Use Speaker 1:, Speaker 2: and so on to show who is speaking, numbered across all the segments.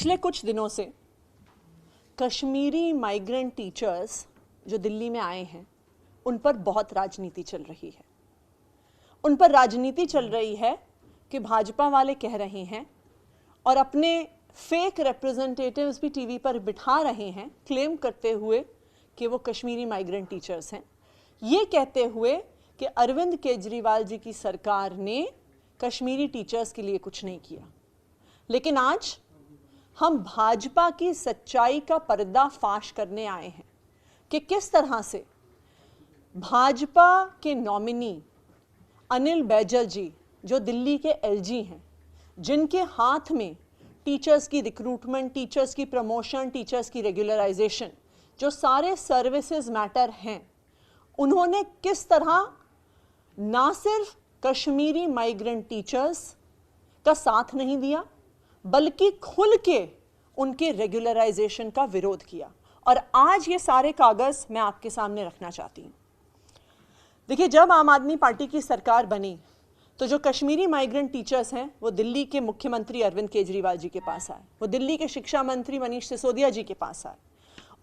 Speaker 1: पिछले कुछ दिनों से कश्मीरी माइग्रेंट टीचर्स जो दिल्ली में आए हैं उन पर बहुत राजनीति चल रही है। उन पर राजनीति चल रही है कि भाजपा वाले कह रहे हैं और अपने फेक रिप्रेजेंटेटिव्स भी टीवी पर बिठा रहे हैं, क्लेम करते हुए कि वो कश्मीरी माइग्रेंट टीचर्स हैं, ये कहते हुए कि अरविंद केजरीवाल जी की सरकार ने कश्मीरी टीचर्स के लिए कुछ नहीं किया। लेकिन आज हम भाजपा की सच्चाई का पर्दाफाश करने आए हैं कि किस तरह से भाजपा के नॉमिनी अनिल बैजल जी, जो दिल्ली के एलजी हैं, जिनके हाथ में टीचर्स की रिक्रूटमेंट, टीचर्स की प्रमोशन, टीचर्स की रेगुलराइजेशन, जो सारे सर्विसेज मैटर हैं, उन्होंने किस तरह ना सिर्फ कश्मीरी माइग्रेंट टीचर्स का साथ नहीं दिया बल्कि खुल के उनके रेगुलराइजेशन का विरोध किया। और आज ये सारे कागज मैं आपके सामने रखना चाहती हूँ। देखिए, जब आम आदमी पार्टी की सरकार बनी तो जो कश्मीरी माइग्रेंट टीचर्स हैं वो दिल्ली के मुख्यमंत्री अरविंद केजरीवाल जी के पास आए, वो दिल्ली के शिक्षा मंत्री मनीष सिसोदिया जी के पास आए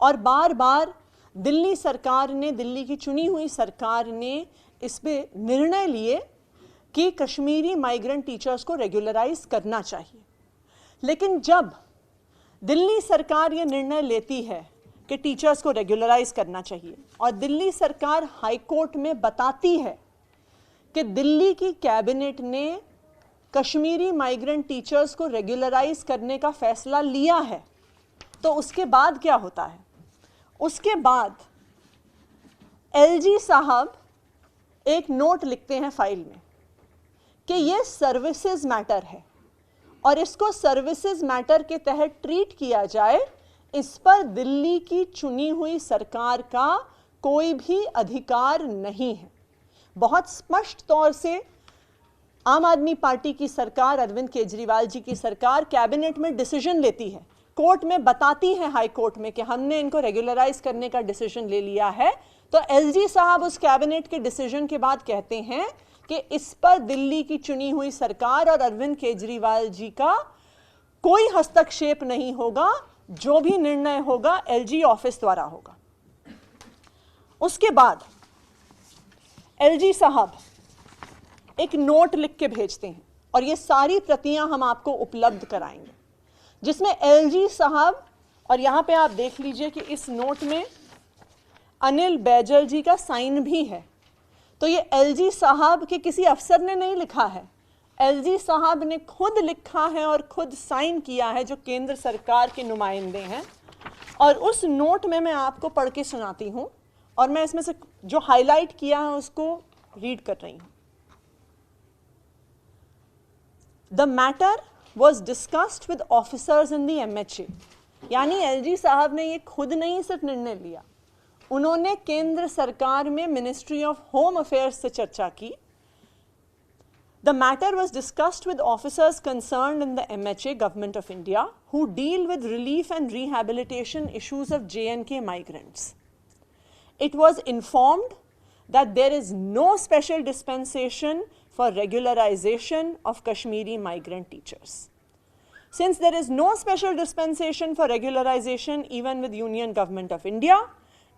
Speaker 1: और बार बार दिल्ली सरकार ने, दिल्ली की चुनी हुई सरकार ने इस पे निर्णय लिए कि कश्मीरी माइग्रेंट टीचर्स को रेगुलराइज करना चाहिए। लेकिन जब दिल्ली सरकार ये निर्णय लेती है कि टीचर्स को रेगुलराइज करना चाहिए और दिल्ली सरकार हाई कोर्ट में बताती है कि दिल्ली की कैबिनेट ने कश्मीरी माइग्रेंट टीचर्स को रेगुलराइज करने का फैसला लिया है, तो उसके बाद क्या होता है? उसके बाद एलजी साहब एक नोट लिखते हैं फाइल में कि ये सर्विसेज मैटर है और इसको सर्विसेज मैटर के तहत ट्रीट किया जाए, इस पर दिल्ली की चुनी हुई सरकार का कोई भी अधिकार नहीं है। बहुत स्पष्ट तौर से आम आदमी पार्टी की सरकार, अरविंद केजरीवाल जी की सरकार कैबिनेट में डिसीजन लेती है, कोर्ट में बताती है, हाई कोर्ट में, कि हमने इनको रेगुलराइज करने का डिसीजन ले लिया है। तो एलजी साहब उस कैबिनेट के डिसीजन के बाद कहते हैं कि इस पर दिल्ली की चुनी हुई सरकार और अरविंद केजरीवाल जी का कोई हस्तक्षेप नहीं होगा, जो भी निर्णय होगा एलजी ऑफिस द्वारा होगा। उसके बाद एलजी साहब एक नोट लिख के भेजते हैं और ये सारी प्रतियां हम आपको उपलब्ध कराएंगे, जिसमें एलजी साहब, और यहां पे आप देख लीजिए कि इस नोट में अनिल बैजल जी का साइन भी है। तो ये एलजी साहब के किसी अफसर ने नहीं लिखा है, एलजी साहब ने खुद लिखा है और खुद साइन किया है, जो केंद्र सरकार के नुमाइंदे हैं। और उस नोट में मैं आपको पढ़ के सुनाती हूं और मैं इसमें से जो हाईलाइट किया है उसको रीड कर रही हूं। The matter was discussed with officers in the MHA, यानी एलजी साहब ने ये खुद नहीं सिर्फ निर्णय लिया, उन्होंने केंद्र सरकार में मिनिस्ट्री ऑफ होम अफेयर्स से चर्चा की। The matter was discussed with officers concerned in the MHA, Government of India, who deal with relief and rehabilitation issues of J&K migrants. It was informed that there is no special dispensation for regularization of Kashmiri migrant teachers. Since there is no special dispensation for regularization even with Union Government of India,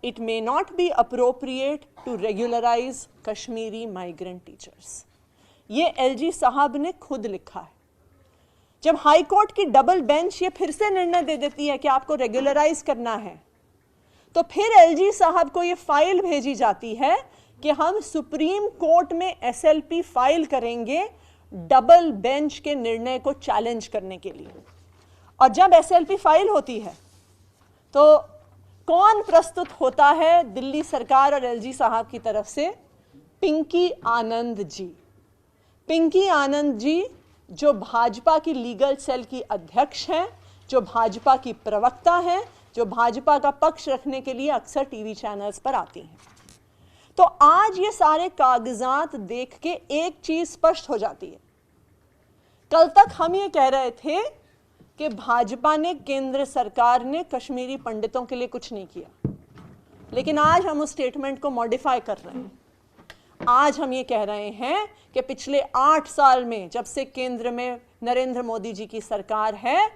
Speaker 1: it may not be appropriate to regularize Kashmiri migrant teachers. ये LG साहब ने खुद लिखा है। जब high court की double bench ये फिर से निर्णय दे देती है कि आपको रेगुलराइज करना है, तो फिर एलजी साहब को ये फाइल भेजी जाती है कि हम सुप्रीम कोर्ट में एसएलपी फाइल करेंगे डबल बेंच के निर्णय को चैलेंज करने के लिए। और जब एसएलपी फाइल होती है तो कौन प्रस्तुत होता है दिल्ली सरकार और एलजी साहब की तरफ से? पिंकी आनंद जी। पिंकी आनंद जी जो भाजपा की लीगल सेल की अध्यक्ष हैं, जो भाजपा की प्रवक्ता हैं, जो भाजपा का पक्ष रखने के लिए अक्सर टीवी चैनल्स पर आती हैं। तो आज ये सारे कागजात देख के एक चीज स्पष्ट हो जाती है। कल तक हम ये कह रहे थे कि भाजपा ने, केंद्र सरकार ने कश्मीरी पंडितों के लिए कुछ नहीं किया, लेकिन आज हम उस स्टेटमेंट को मॉडिफाई कर रहे हैं। आज हम ये कह रहे हैं कि पिछले 8 साल में, जब से केंद्र में नरेंद्र मोदी जी की सरकार है,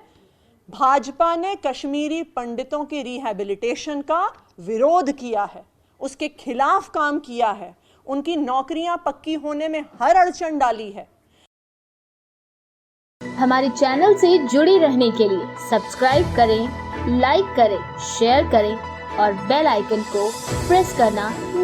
Speaker 1: भाजपा ने कश्मीरी पंडितों के रिहैबिलिटेशन का विरोध किया है, उसके खिलाफ काम किया है, उनकी नौकरियां पक्की होने में हर अड़चन डाली है।
Speaker 2: हमारे चैनल से जुड़े रहने के लिए सब्सक्राइब करें, लाइक करें, शेयर करें और बेल आइकन को प्रेस करना